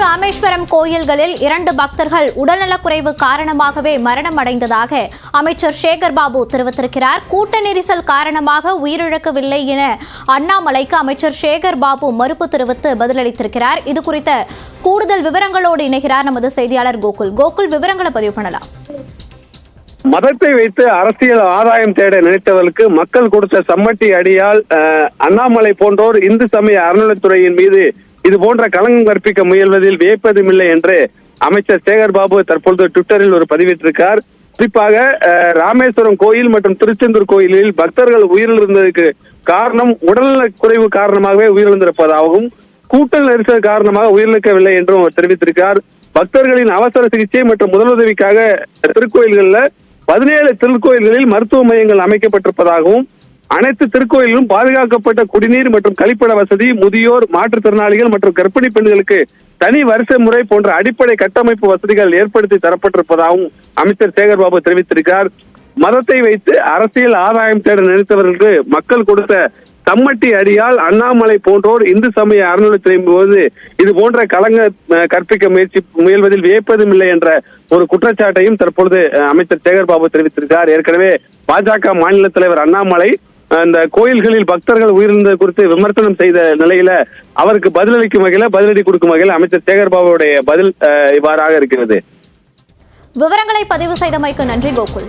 ராமேஸ்வரம் கோயில்களில் 2 பக்தர்கள் உடல்நலக்குறைவு காரணமாகவே மரணம் அடைந்ததாக அமைச்சர் சேகர் பாபு தெரிவித்திருக்கிறார். கூட்ட நெரிசல் காரணமாக உயிரிழக்கவில்லை என அண்ணாமலைக்கு அமைச்சர் சேகர் பாபு மறுப்பு தெரிவித்து பதிலளித்திருக்கிறார். இது குறித்த கூடுதல் விவரங்களோடு இணைகிறார் நமது செய்தியாளர் கோகுல். கோகுல், விவரங்களை பதிவு பண்ணலாம். மதத்தை வைத்து அரசியல் ஆதாயம் தேட நினைத்தவர்களுக்கு மக்கள் கொடுத்த சம்மட்டி அடியால் அண்ணாமலை போன்றோர் இந்து சமய அறநிலைத்துறையின் மீது இது போன்ற களங்கம் கற்பிக்க முயல்வதில் வியப்பதுமில்லை என்று அமைச்சர் சேகர் பாபு தற்பொழுது ட்விட்டரில் ஒரு பதிவிட்டிருக்கார். குறிப்பாக ராமேஸ்வரம் கோயில் மற்றும் திருச்செந்தூர் கோயிலில் பக்தர்கள் உயிரிழந்ததற்கு காரணம் உடல்நலக் குறைவு காரணமாகவே உயிரிழந்திருப்பதாகவும் கூட்ட நெரிசல் காரணமாக உயிரிழக்கவில்லை என்றும் தெரிவித்திருக்கிறார். பக்தர்களின் அவசர சிகிச்சை மற்றும் முதலுதவிக்காக திருக்கோயில்களில் 17 திருக்கோயில்களில் மருத்துவ மையங்கள் அமைக்கப்பட்டிருப்பதாகவும் அனைத்து திருக்கோயிலும் பாதுகாக்கப்பட்ட குடிநீர் மற்றும் கழிப்பிட வசதி, முதியோர், மாற்றுத்திறனாளிகள் மற்றும் கர்ப்பிணி பெண்களுக்கு தனி வரிசை முறை போன்ற அடிப்படை கட்டமைப்பு வசதிகள் ஏற்படுத்தி தரப்பட்டிருப்பதாகவும் அமைச்சர் சேகர் பாபு தெரிவித்திருக்கிறார். மதத்தை வைத்து அரசியல் ஆதாயம் தேட நினைத்தவர்களுக்கு மக்கள் கொடுத்த சம்மட்டி அடியால் அண்ணாமலை போன்றோர் இந்து சமய அறநிலையத்துறையின் போது இது போன்ற களங்க கற்பிக்க முயல்வதில் வியப்பதுமில்லை என்ற ஒரு குற்றச்சாட்டையும் தற்பொழுது அமைச்சர் சேகர் பாபு தெரிவித்திருக்கிறார். ஏற்கனவே பாஜக மாநில தலைவர் அண்ணாமலை அந்த கோயில்களில் பக்தர்கள் உயிரிழந்தது குறித்து விமர்சனம் செய்த நிலையில அவருக்கு பதிலடி கொடுக்கும் வகையில் அமைச்சர் சேகர் பாபுடைய பதில் இவ்வாறாக இருக்கிறது. விவரங்களை பதிவு செய்தமைக்கு நன்றி கோகுல்.